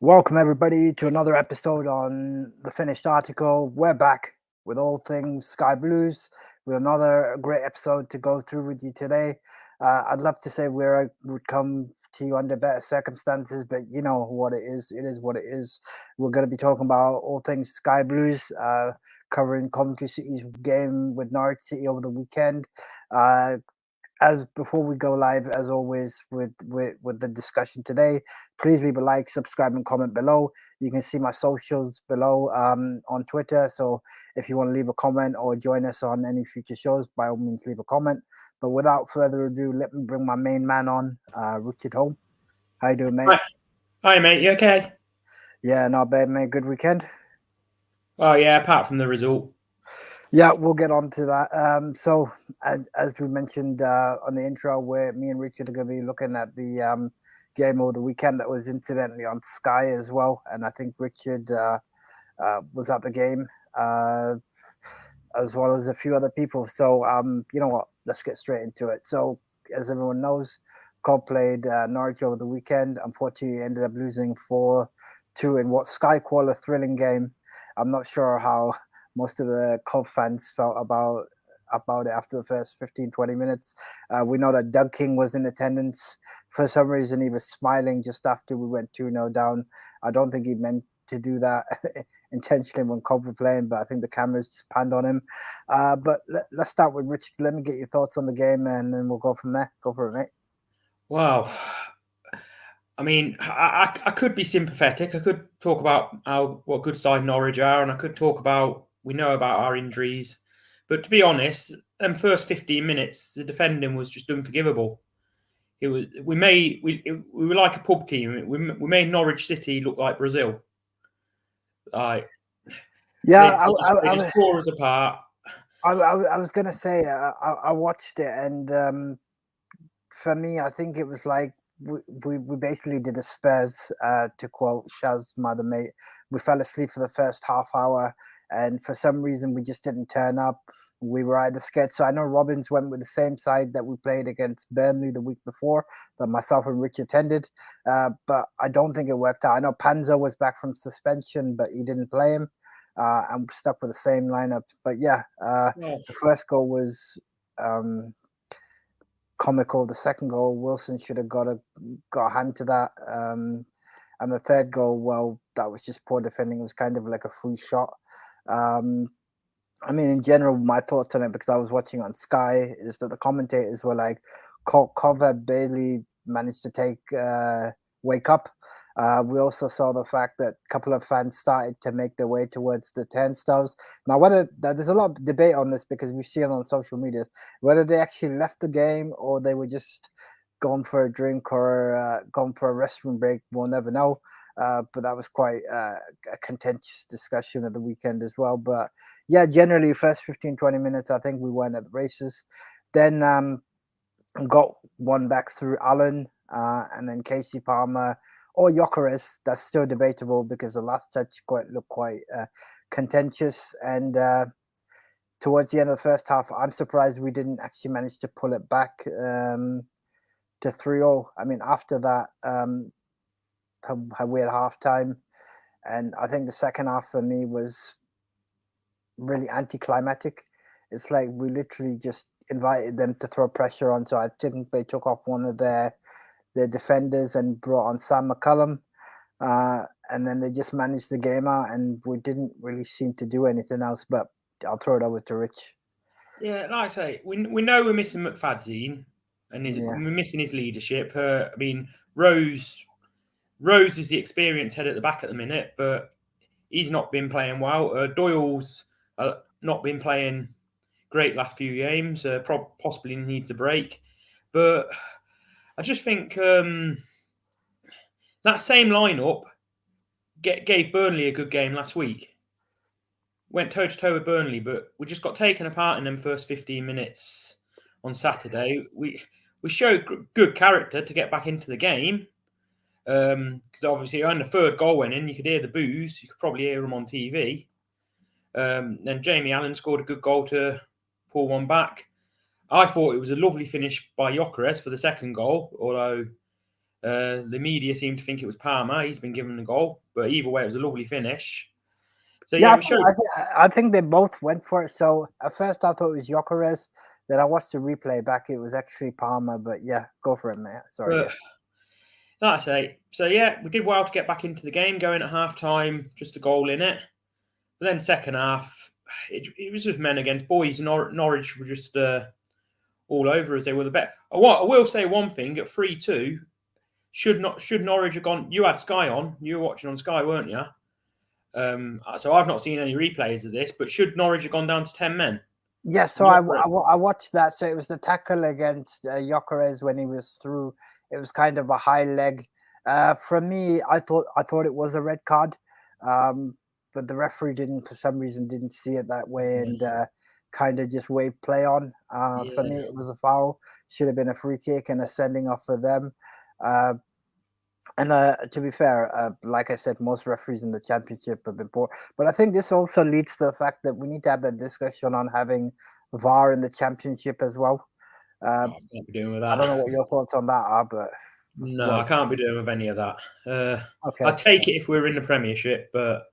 Welcome, everybody, to another episode on the finished article. We're back with all things Sky Blues with another great episode to go through with you today. I'd love to say would come to you under better circumstances, but you know what it is. It is what it is. We're going to be talking about all things Sky Blues, covering Coventry City's game with Norwich City over the weekend. As before we go live, as always, with the discussion today, please leave a like, subscribe, and comment below. You can see my socials below on Twitter. So if you want to leave a comment or join us on any future shows, by all means, leave a comment. But without further ado, let me bring my main man on, Richard Home. How you doing, mate? Hi, mate. You okay? Yeah, not bad, mate. Good weekend. Oh yeah, apart from the result. Yeah, we'll get on to that. So, as we mentioned on the intro, where me and Richard are going to be looking at the game over the weekend that was incidentally on Sky as well. And I think Richard was at the game as well as a few other people. So, you know what? Let's get straight into it. So, as everyone knows, Cov played Norwich over the weekend. Unfortunately, ended up losing 4-2 in what Sky call a thrilling game. I'm not sure how most of the Cov fans felt about it after the first 15-20 minutes. We know that Doug King was in attendance. For some reason, he was smiling just after we went 2-0 down. I don't think he meant to do that intentionally when Cov were playing, but I think the cameras just panned on him. But let's start with Rich. Let me get your thoughts on the game, and then we'll go from there. Go for it, mate. Wow. I mean, I could be sympathetic. I could talk about what good side Norwich are, and I could talk about we know about our injuries. But to be honest, them first 15 minutes, the defending was just unforgivable. It was we were like a pub team. We made Norwich City look like Brazil. Like Yeah, they just tore us apart. I was gonna say I watched it, and for me, I think it was like we basically did a Spurs, to quote Shaz's mother, mate. We fell asleep for the first half hour, and for some reason we just didn't turn up. We were either scared. So I know Robbins went with the same side that we played against Burnley the week before, that myself and Rich attended, but I don't think it worked out. I know Panzo was back from suspension, but he didn't play him, and we're stuck with the same lineup. But yeah, the first goal was comical. The second goal, Wilson should have got a hand to that. And the third goal, well, that was just poor defending. It was kind of like a free shot. I mean, in general, my thoughts on it, because I was watching on Sky, is that the commentators were like, Cover barely managed to wake up. We also saw the fact that a couple of fans started to make their way towards the turnstiles. Now, there's a lot of debate on this, because we see it on social media, whether they actually left the game or they were just gone for a drink or gone for a restroom break. We'll never know. But that was quite a contentious discussion at the weekend as well. But yeah, generally, first 15-20 minutes, I think we weren't at the races. Then got one back through Allen, and then Casey Palmer or Gyökeres. That's still debatable, because the last touch looked quite contentious. And towards the end of the first half, I'm surprised we didn't actually manage to pull it back to 3-0. I mean, after that, we had halftime, and I think the second half for me was really anticlimactic. It's like we literally just invited them to throw pressure on. So I think they took off one of their defenders and brought on Sam McCullum, and then they just managed the game out, and we didn't really seem to do anything else. But I'll throw it over to Rich. Yeah, like I say, we know we're missing McFadzean, and we're missing his leadership. I mean, Rose is the experienced head at the back at the minute, but he's not been playing well. Doyle's not been playing great last few games. Possibly needs a break. But I just think that same lineup gave Burnley a good game last week. Went toe-to-toe with Burnley, but we just got taken apart in them first 15 minutes on Saturday. We showed good character to get back into the game. Because obviously when the third goal went in, you could hear the boos. You could probably hear them on TV. Then Jamie Allen scored a good goal to pull one back. I thought it was a lovely finish by Gyökeres for the second goal, although The media seemed to think it was Palmer. He's been given the goal, but either way, it was a lovely finish. So yeah, I think they both went for it. So at first I thought it was Gyökeres. Then I watched the replay back. It was actually Palmer. But yeah, go for it, mate. Sorry. Like I say, so yeah, we did well to get back into the game, going at half time, just a goal in it. But then second half, it was just men against boys. Norwich were just all over us. They were the better. I will say one thing: at 3-2, should Norwich have gone? You had Sky on. You were watching on Sky, weren't you? So I've not seen any replays of this, but should Norwich have gone down to 10 men? Yeah, so I watched that. So it was the tackle against Gyökeres when he was through. It was kind of a high leg. For me, I thought it was a red card, but the referee for some reason didn't see it that way and kind of just waved play on. For me, it was a foul. Should have been a free kick and a sending off for them. And to be fair, like I said, most referees in the championship have been poor. But I think this also leads to the fact that we need to have that discussion on having VAR in the championship as well. I can't be doing with that. I don't know what your thoughts on that are, but no, I can't be doing with any of that. Okay. I'd take it if we were in the Premiership, but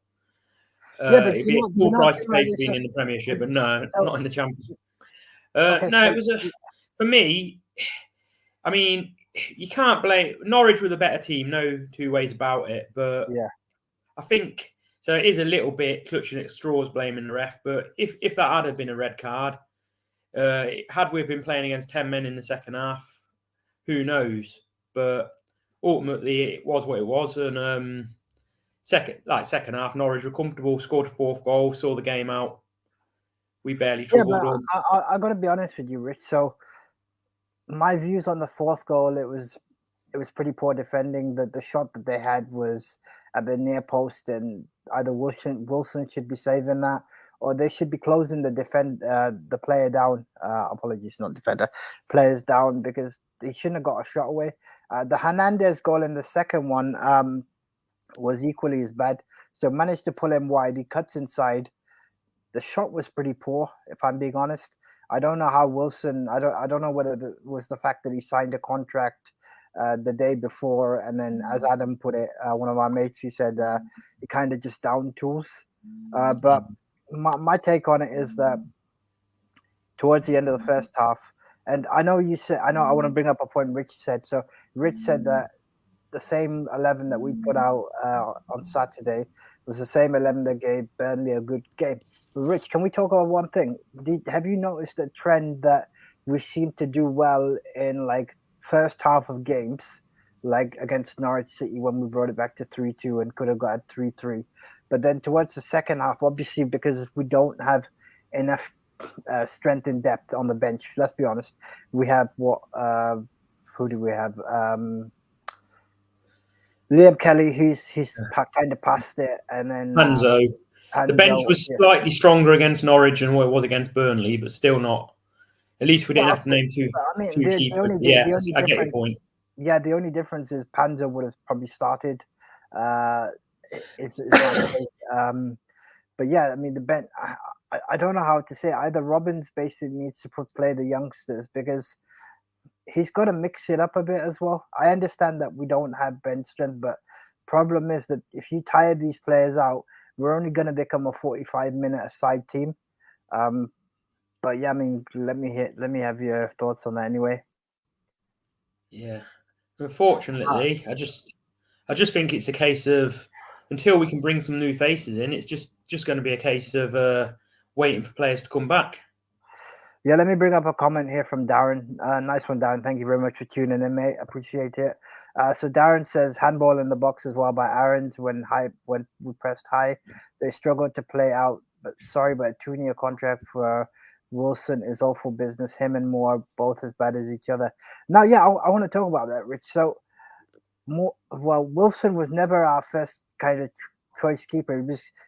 it'd be a small price to pay for being in the Premiership, but no, not in the Championship. It was for me. I mean, you can't blame Norwich with a better team, no two ways about it. But yeah, I think so. It is a little bit clutching at straws, blaming the ref. But if that had been a red card, had we been playing against 10 men in the second half, who knows? But ultimately, it was what it was. And second half, Norwich were comfortable, scored a fourth goal, saw the game out. We barely struggled. Yeah, but I got to be honest with you, Rich. So my views on the fourth goal, it was pretty poor defending. The shot that they had was at the near post, and either Wilson should be saving that, or they should be closing the player down. Apologies, not defender, players down, because they shouldn't have got a shot away. The Hernandez goal in the second one was equally as bad. So managed to pull him wide. He cuts inside. The shot was pretty poor, if I'm being honest. I don't know how Wilson. I don't know whether it was the fact that he signed a contract the day before, and then, as Adam put it, one of our mates, he said he kind of just down tools. But my take on it is that towards the end of the first half, and I know I want to bring up a point Rich said. So Rich said that the same 11 that we put out on Saturday was the same 11 that gave Burnley a good game. But Rich, can we talk about one thing? Have you noticed a trend that we seem to do well in like first half of games, like against Norwich City when we brought it back to 3-2 and could have got 3-3, but then towards the second half, obviously because we don't have enough strength and depth on the bench. Let's be honest. We have who do we have? Liam Kelly, he's kind of past it, and then Hanzo. The bench was slightly stronger against Norwich than what it was against Burnley, but still not. At least we didn't have to name two keepers. I get your point. Yeah, the only difference is Panzer would have probably started. But yeah, I mean the bench. I don't know how to say it. Either Robbins basically needs to play the youngsters, because he's got to mix it up a bit as well. I understand that we don't have bench strength, but problem is that if you tire these players out, we're only going to become a 45-minute aside team. But yeah, I mean, let me have your thoughts on that anyway. Yeah, unfortunately, I just think it's a case of until we can bring some new faces in, it's just going to be a case of waiting for players to come back. Yeah, let me bring up a comment here from Darren. Nice one, Darren. Thank you very much for tuning in, mate. Appreciate it. So Darren says handball in the box as well by Aaron's when we pressed high. They struggled to play out, but sorry, but a 2-year contract for Wilson is awful business. Him and Moore both as bad as each other. Now, yeah, I want to talk about that, Rich. So, Wilson was never our first kind of choice keeper.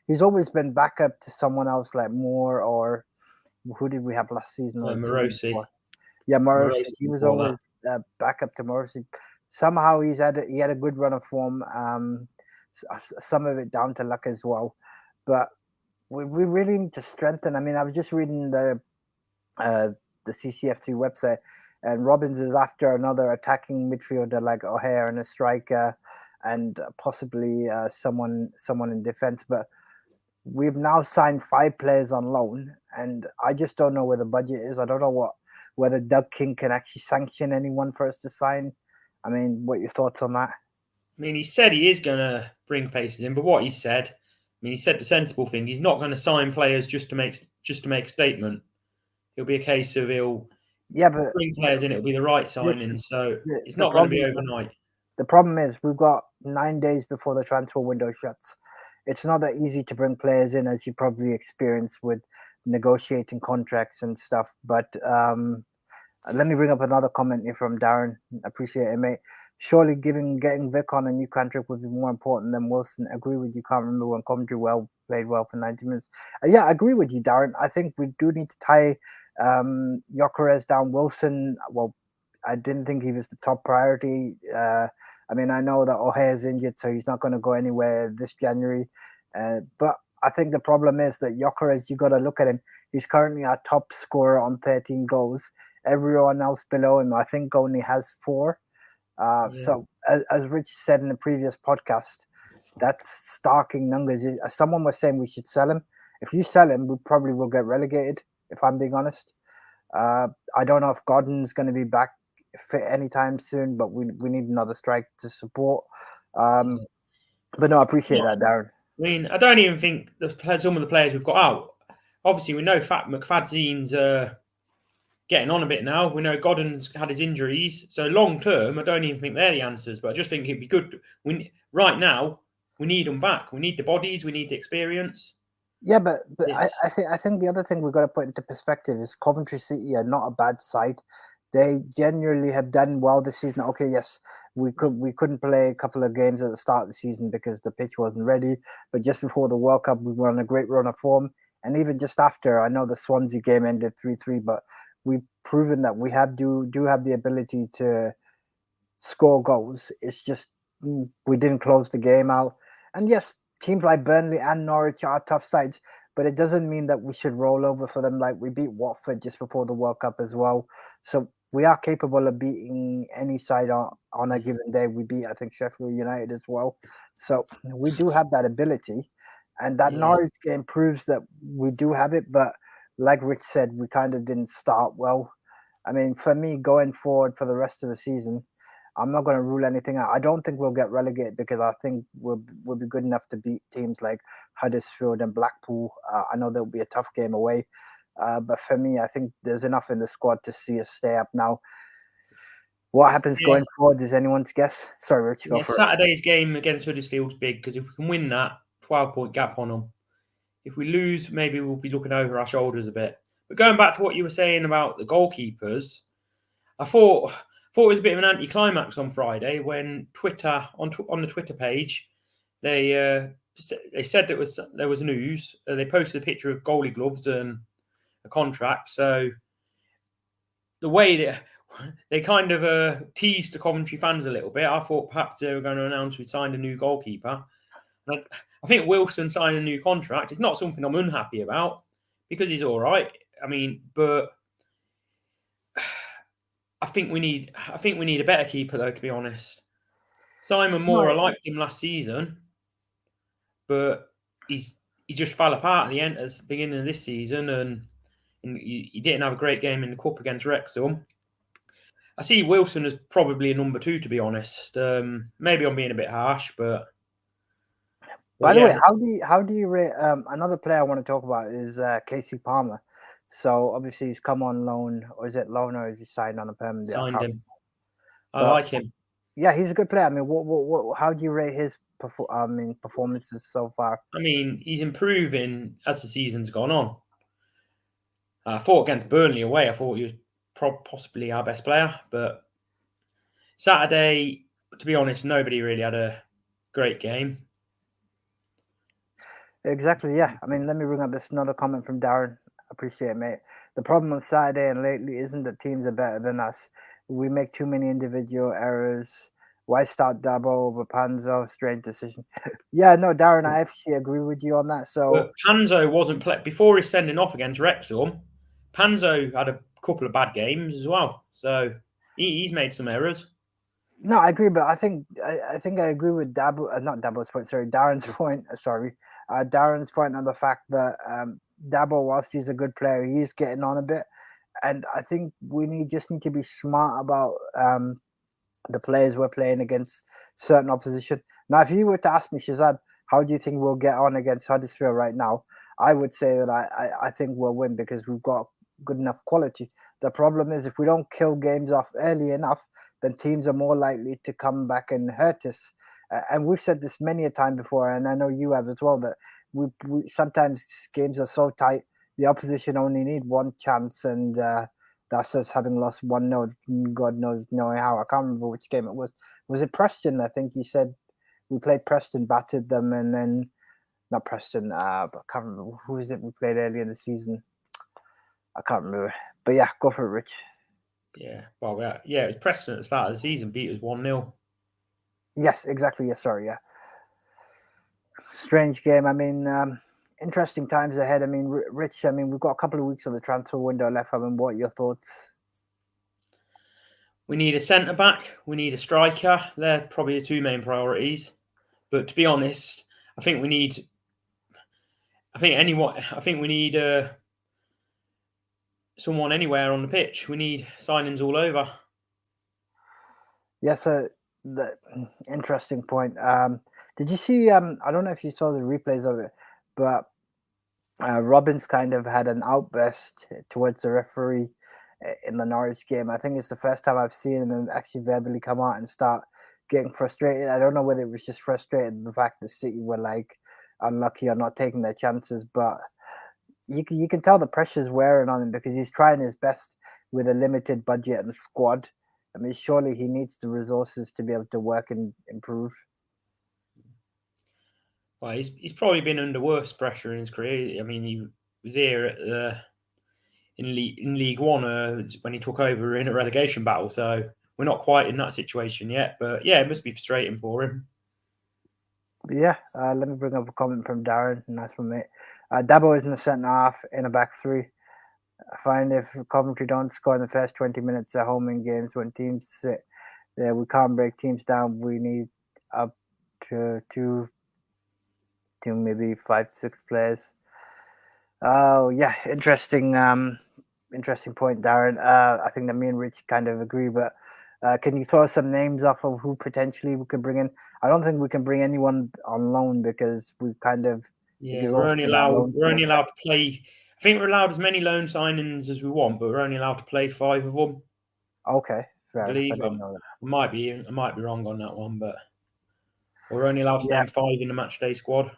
He's always been backup to someone else like Moore, or who did we have last season? Morosi. Yeah, Morosi. He was always backup to Morosi. Somehow he had a good run of form. Some of it down to luck as well, but we really need to strengthen. I mean, I was just reading the the CCFC website, and Robbins is after another attacking midfielder like O'Hare and a striker, and possibly someone in defense. But we've now signed 5 players on loan, and I just don't know where the budget is. I don't know whether Doug King can actually sanction anyone for us to sign. I mean, what are your thoughts on that? I mean, he said he is going to bring faces in, but what he said, he said the sensible thing. He's not going to sign players just to make a statement. It'll be a case of he'll bring players in. It'll be the right signing, so it's not going to be overnight. The problem is we've got 9 days before the transfer window shuts. It's not that easy to bring players in, as you probably experienced with negotiating contracts and stuff. But let me bring up another comment here from Darren. Appreciate it, mate. Surely getting Vic on a new contract would be more important than Wilson. Agree with you. Can't remember when Coventry played well for 90 minutes. Yeah, I agree with you, Darren. I think we do need to tie Gyökeres down. Wilson, well, I didn't think he was the top priority. I mean, I know that O'Hare's injured, so he's not going to go anywhere this January. But I think the problem is that Gyökeres, you got to look at him. He's currently our top scorer on 13 goals. Everyone else below him, I think, only has 4. So, as Rich said in the previous podcast, that's starking numbers. Someone was saying we should sell him. If you sell him, we probably will get relegated, if I'm being honest. I don't know if Godden's going to be back fit anytime soon, but we need another strike to support. But no, I appreciate that, Darren. I mean, I don't even think some of the players we've got out. Obviously, we know McFadzean's getting on a bit now. We know Godden's had his injuries. So long term, I don't even think they're the answers. But I just think it'd be good. Right now, we need them back. We need the bodies. We need the experience. Yeah, but yes. I think the other thing we've got to put into perspective is Coventry City are not a bad side. They genuinely have done well this season. Okay, yes, we couldn't play a couple of games at the start of the season because the pitch wasn't ready. But just before the World Cup, we were on a great run of form. And even just after, I know the Swansea game ended 3-3, but we've proven that we do have the ability to score goals. It's just we didn't close the game out. And yes, teams like Burnley and Norwich are tough sides, but it doesn't mean that we should roll over for them. Like we beat Watford just before the World Cup as well. So we are capable of beating any side on a given day. We beat, I think, Sheffield United as well. So we do have that ability. And that Norwich game proves that we do have it. But like Rich said, we kind of didn't start well. I mean, for me, going forward for the rest of the season, I'm not going to rule anything out. I don't think we'll get relegated because I think we'll be good enough to beat teams like Huddersfield and Blackpool. I know there'll be a tough game away. But for me, I think there's enough in the squad to see us stay up now. What happens going forward is anyone's guess. Sorry, Rich, go for Saturday's game against Huddersfield's big because if we can win that, 12-point gap on them. If we lose, maybe we'll be looking over our shoulders a bit. But going back to what you were saying about the goalkeepers, I thought it was a bit of an anticlimax on Friday when Twitter on the Twitter page they said there was news. They posted a picture of goalie gloves and a contract. So the way that they kind of teased the Coventry fans a little bit, I thought perhaps they were going to announce we signed a new goalkeeper. I think Wilson signed a new contract. It's not something I'm unhappy about because he's all right. I mean, but I think we need a better keeper though, to be honest. Simon Moore, I liked him last season, but he just fell apart at the beginning of this season, and he didn't have a great game in the cup against Wrexham. I see Wilson as probably a number 2, to be honest. Maybe I'm being a bit harsh, but. By the way, how do you rate another player I want to talk about is Casey Palmer. So obviously he's come on loan, or is it loan, or is he signed on a permanent? Signed him. I like him. Yeah, he's a good player. I mean, what how do you rate his performances so far? I mean, he's improving as the season's gone on. I thought against Burnley away, I thought he was possibly our best player, but Saturday, to be honest, nobody really had a great game. Exactly, yeah. I mean, let me bring up another comment from Darren. Appreciate it, mate. The problem on Saturday and lately isn't that teams are better than us. We make too many individual errors. Why start Dabo over Panzo? Strange decision. Yeah, no, Darren, I actually agree with you on that. So but Panzo wasn't before his sending off against Wrexham. Panzo had a couple of bad games as well. So he's made some errors. No, I agree, but I think I agree with not Dabo's point. Sorry, Darren's point. Darren's point on the fact that Dabo, whilst he's a good player, he's getting on a bit, and I think we just need to be smart about the players we're playing against certain opposition. Now, if you were to ask me, Shazad, how do you think we'll get on against Huddersfield right now? I would say that I think we'll win because we've got good enough quality. The problem is if we don't kill games off early enough, then teams are more likely to come back and hurt us. And we've said this many a time before, and I know you have as well, that we sometimes games are so tight, the opposition only need one chance, and that's us having lost 1-0. God knows knowing how. I can't remember which game it was. Was it Preston? I think he said we played Preston, battered them, and then not Preston. But I can't remember who was it we played earlier in the season. I can't remember. But yeah, go for it, Rich. Yeah, well, it was Preston at the start of the season, beat us 1-0. Yes, exactly. Yeah, sorry, yeah. Strange game. I mean, interesting times ahead. I mean, Rich, I mean, we've got a couple of weeks of the transfer window left. I mean, what are your thoughts? We need a centre-back. We need a striker. They're probably the two main priorities. But to be honest, I think we need someone anywhere on the pitch. We need signings all over. Yes, the interesting point. Did you see? I don't know if you saw the replays of it, but Robbins kind of had an outburst towards the referee in the Norwich game. I think it's the first time I've seen him actually verbally come out and start getting frustrated. I don't know whether it was just frustrated the fact that City were like unlucky or not taking their chances, but you can tell the pressure's wearing on him because he's trying his best with a limited budget and squad. I mean, surely he needs the resources to be able to work and improve. Well, he's probably been under worse pressure in his career. I mean, he was here at in League One when he took over in a relegation battle. So we're not quite in that situation yet. But yeah, it must be frustrating for him. But yeah, let me bring up a comment from Darren. Nice one, mate. Dabo is in the centre half in a back three. I find if Coventry don't score in the first 20 minutes at home in games when teams sit there, we can't break teams down. We need up to maybe 5-6 players. Oh yeah, interesting point, Darren. I think that me and Rich kind of agree, but can you throw some names off of who potentially we could bring in? I don't think we can bring anyone on loan because we kind of we're only allowed to play. I think we're allowed as many loan signings as we want, but we're only allowed to play 5 of them. Okay, fair I believe. enough. I didn't know that. I might be wrong on that one, but we're only allowed to name 5 in the matchday squad.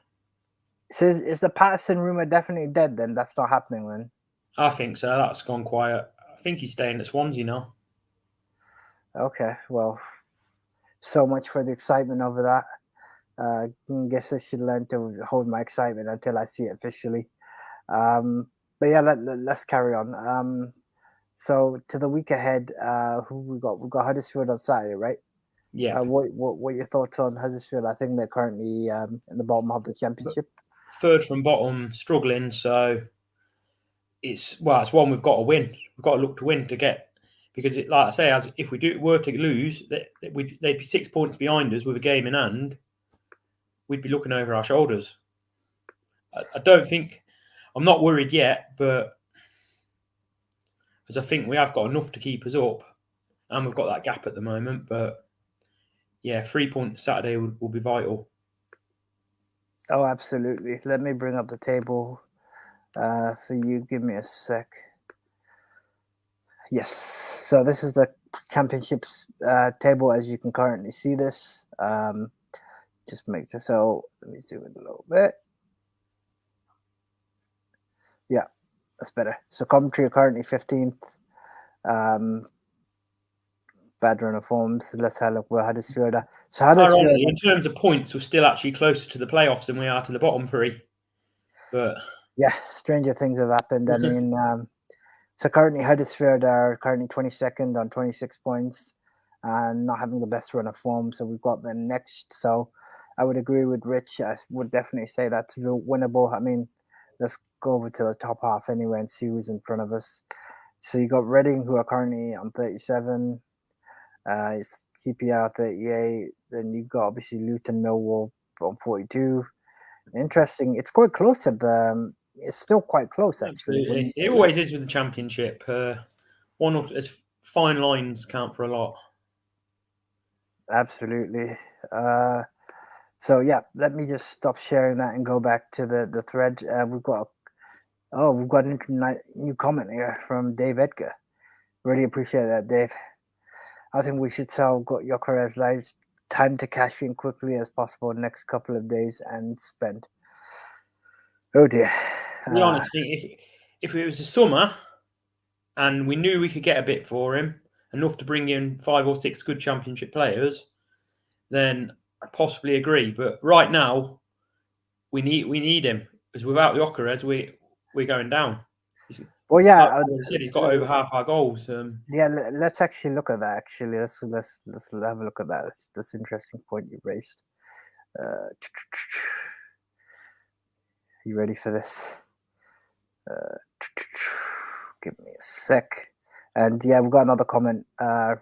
So is the Patterson rumor definitely dead then? That's not happening then? I think so. That's gone quiet. I think he's staying at Swansea now. Okay, well, so much for the excitement over that. I guess I should learn to hold my excitement until I see it officially. But yeah, let's carry on. So to the week ahead, who we got? We got Huddersfield on Saturday, right? Yeah. What are your thoughts on Huddersfield? I think they're currently in the bottom of the Championship. Third from bottom, struggling. So it's one we've got to win. We've got to look to win to get, because like I say, if we were to lose, they'd be 6 points behind us with a game in hand. We'd be looking over our shoulders. I don't think, I'm not worried yet, but because I think we have got enough to keep us up, and we've got that gap at the moment. But yeah, 3 points Saturday will be vital. Oh, absolutely. Let me bring up the table for you. Give me a sec. Yes. So this is the Championships table as you can currently see this. Just make this, so let me zoom in a little bit. Yeah, that's better. So Coventry are currently 15th. Bad run of forms. Let's have a look where Huddersfield are. So Huddersfield, in terms of points, we're still actually closer to the playoffs than we are to the bottom 3. But yeah, stranger things have happened. I mean, so currently Huddersfield are currently 22nd on 26 points and not having the best run of form. So we've got them next. So I would agree with Rich. I would definitely say that's winnable. I mean, let's go over to the top half anyway and see who's in front of us. So you got Reading, who are currently on 37. It's QPR 38. Then you've got obviously Luton, Millwall on 42. Interesting. It's quite close at the. It's still quite close actually. Absolutely, it always is with the Championship. One of its fine lines count for a lot. Absolutely. So yeah, let me just stop sharing that and go back to the thread. We've got a new comment here from Dave Edgar. Really appreciate that, Dave. I think we should sell Gyökeres live. Time to cash in quickly as possible next couple of days and spend. Oh dear. To be honest, if it was the summer and we knew we could get a bit for him, enough to bring in 5 or 6 good Championship players, then I'd possibly agree. But right now, we need him, because without Gyökeres, we're going down. Well, yeah, like I said, he's got over half our goals. Yeah, let's actually look at that. Actually, let's have a look at that. That's an interesting point you raised. You ready for this? Give me a sec. And yeah, we've got another comment.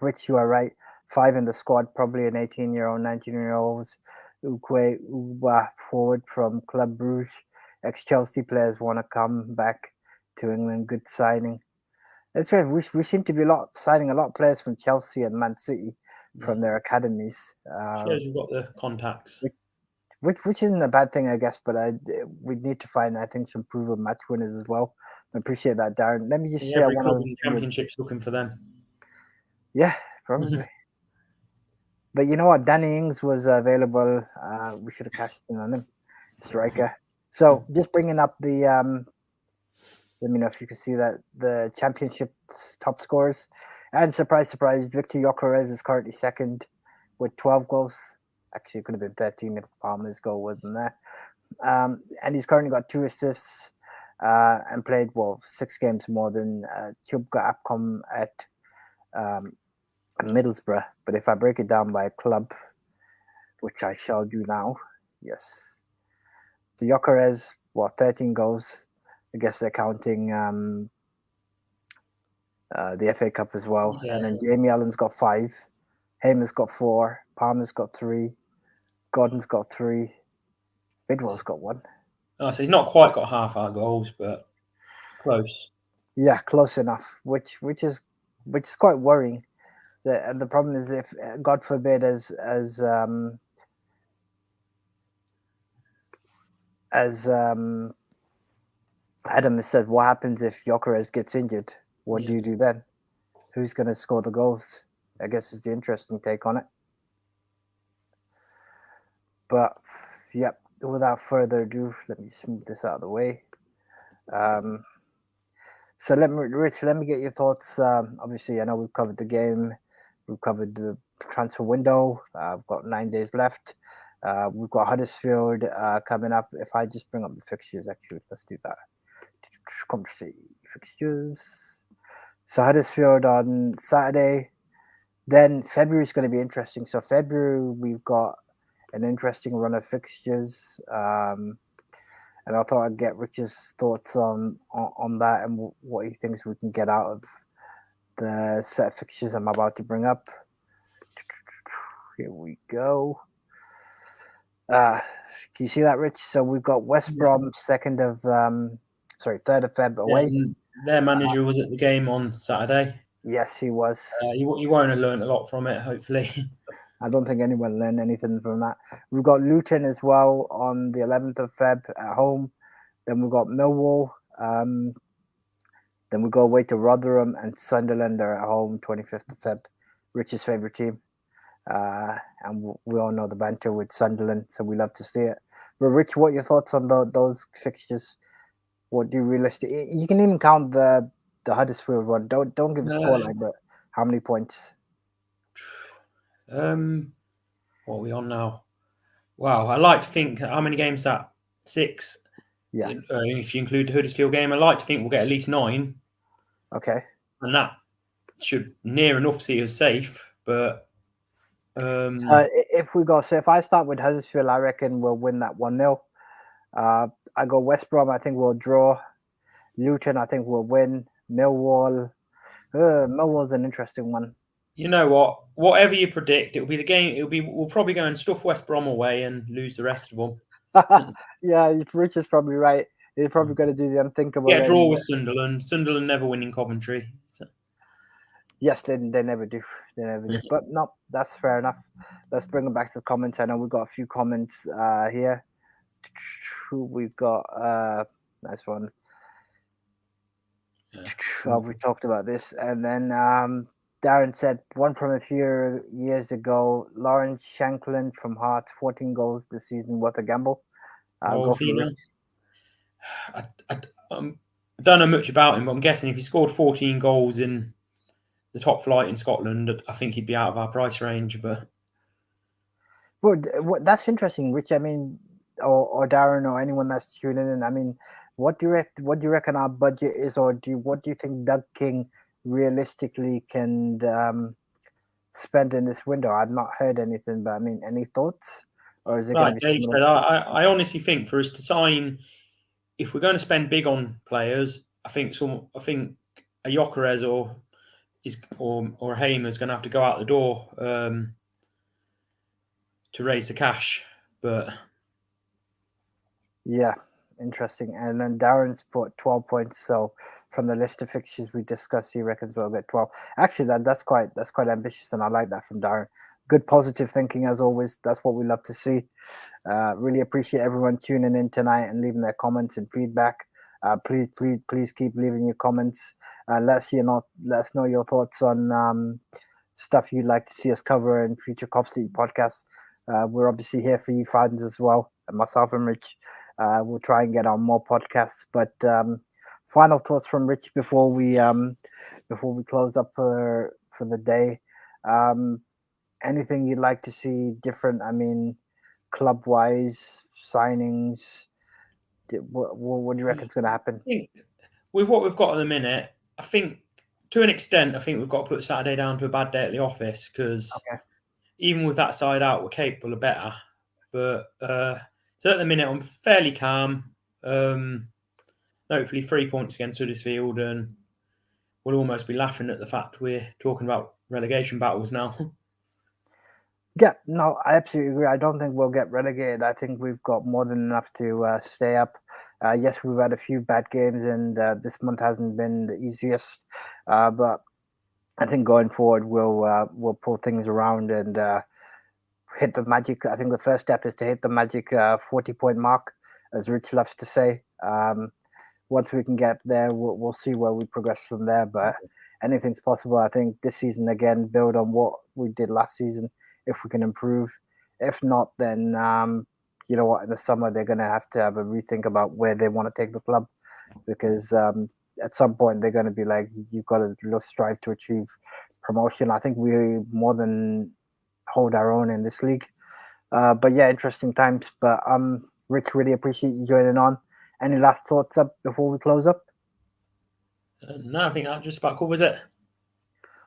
Rich, you are right. 5 in the squad, probably an 18-year-old, 19-year-olds. Ukwe Uba forward from Club Brugge. Ex-Chelsea players want to come back to England. Good signing. That's right. We seem to be signing a lot of players from Chelsea and Man City from their academies. Shows we've got the contacts. Which isn't a bad thing, I guess, but we need to find, I think, some proven match winners as well. I appreciate that, Darren. Let me just share every club in the Championship's looking for them. Yeah, probably. But you know what? Danny Ings was available. We should have cashed in on him. Striker. So just bringing up the let me know if you can see that, the Championship's top scorers. And surprise, surprise, Victor Gyökeres is currently second with 12 goals. Actually, it could have been 13 if Palmer's goal wasn't there. And he's currently got 2 assists and played, 6 games more than Tjubka Apcom at Middlesbrough. But if I break it down by club, which I shall do now, yes. The Gyökeres, 13 goals. I guess they're counting the FA Cup as well. Yeah. And then Jamie Allen's got 5. Hamer's got 4. Palmer's got 3. Gordon's got 3. Bidwell's got 1. Oh, so he's not quite got half our goals, but close. Yeah, close enough. Which is quite worrying. And the problem is, if God forbid, as Adam has said, what happens if Gyökeres gets injured? What do you do then? Who's going to score the goals? I guess is the interesting take on it. But, yep, without further ado, let me smooth this out of the way. So, Rich, let me get your thoughts. Obviously, I know we've covered the game. We've covered the transfer window. We've got 9 days left. We've got Huddersfield coming up. If I just bring up the fixtures, actually, let's do that. Coventry fixtures. So Huddersfield on Saturday. Then February is going to be interesting. So February, we've got an interesting run of fixtures. And I thought I'd get Rich's thoughts on that and what he thinks we can get out of the set of fixtures I'm about to bring up. Here we go. Can you see that, Rich? So we've got West Brom 3rd of Feb away. Yeah, their manager was at the game on Saturday. Yes, he was. You won't have learned a lot from it, hopefully. I don't think anyone learned anything from that. We've got Luton as well on the 11th of Feb at home. Then we've got Millwall. Then we go away to Rotherham, and Sunderland are at home 25th of Feb. Rich's favourite team. And we all know the banter with Sunderland, so we love to see it. But Rich, what are your thoughts on those fixtures? What do you realistically? You can even count the Huddersfield one. Don't give a scoreline, but how many points? What are we on now? Wow, I like to think how many games that 6. Yeah. If you include the Huddersfield game, I like to think we'll get at least 9. Okay. And that should near enough see us safe. But so if I start with Huddersfield, I reckon we'll win that 1-0. I go West Brom, I think we'll draw. Luton, I think we'll win. Millwall, Millwall's an interesting one. You know what? Whatever you predict, it'll be the game. We'll probably go and stuff West Brom away and lose the rest of them. Yeah, Rich is probably right. He's probably going to do the unthinkable. Get a draw with Sunderland. Sunderland never win in Coventry. So. Yes, they never do. They never do. But no, that's fair enough. Let's bring it back to the comments. I know we've got a few comments here. We've got nice one. Well, we talked about this, and then Darren said one from a few years ago. Lawrence Shanklin from Hearts, 14 goals this season. What a gamble! Go for it. I don't know much about him, but I'm guessing if he scored 14 goals in the top flight in Scotland, I think he'd be out of our price range. But well, that's interesting, Rich. I mean, or Darren, or anyone that's tuning in. I mean, what do you reckon our budget is, or what do you think Doug King realistically can spend in this window? I've not heard anything, but I mean, any thoughts? Or is it going to be Dave said, I honestly think for us to sign, if we're going to spend big on players, I think a Gyökeres or a Hamer is going to have to go out the door to raise the cash. But yeah, interesting. And then Darren's put 12 points. So from the list of fixtures we discussed, he reckons we'll get 12. Actually, that's quite ambitious, and I like that from Darren. Good positive thinking as always. That's what we love to see. Really appreciate everyone tuning in tonight and leaving their comments and feedback. Please keep leaving your comments. Let us know your thoughts on stuff you'd like to see us cover in future Cop City podcasts. We're obviously here for you fans as well, and myself and Rich. We'll try and get on more podcasts. But final thoughts from Rich before we close up for the day. Anything you'd like to see different? I mean, club-wise signings. What do you reckon is going to happen? I think with what we've got at the minute, I think to an extent, we've got to put Saturday down to a bad day at the office because even with that side out, we're capable of better. But so at the minute, I'm fairly calm. Hopefully 3 points against Huddersfield, and we'll almost be laughing at the fact we're talking about relegation battles now. Yeah, no, I absolutely agree. I don't think we'll get relegated. I think we've got more than enough to stay up. Yes, we've had a few bad games, and this month hasn't been the easiest. But I think going forward, we'll pull things around and hit the magic. I think the first step is to hit the magic 40-point mark, as Rich loves to say. Once we can get there, we'll see where we progress from there. But anything's possible. I think this season, again, build on what we did last season if we can improve. If not, then you know what, in the summer they're going to have a rethink about where they want to take the club, because at some point they're going to be like, you've got to strive to achieve promotion. I think we more than hold our own in this league. But yeah, interesting times. But Rich, really appreciate you joining on. Any last thoughts up before we close up? No, I think that just about covers it.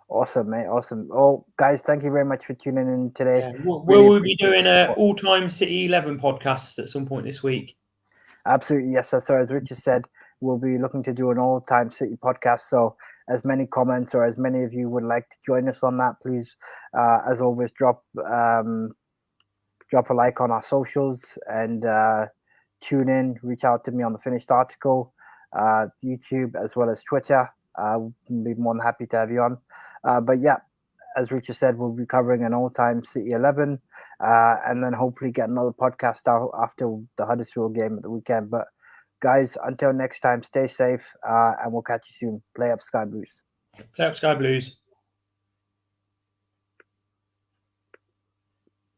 Awesome, mate. Awesome. Oh, guys, thank you very much for tuning in today. Yeah. Will we be doing an all-time City 11 podcast at some point this week? Absolutely, yes. So as Richard said, we'll be looking to do an all-time City podcast. So as many comments or as many of you would like to join us on that, please, as always, drop a like on our socials and tune in. Reach out to me on the finished article, YouTube, as well as Twitter. We'll be more than happy to have you on. But yeah, as Richard said, we'll be covering an all-time City 11 and then hopefully get another podcast out after the Huddersfield game at the weekend. But guys, until next time, stay safe and we'll catch you soon. Play up Sky Blues. Play up Sky Blues.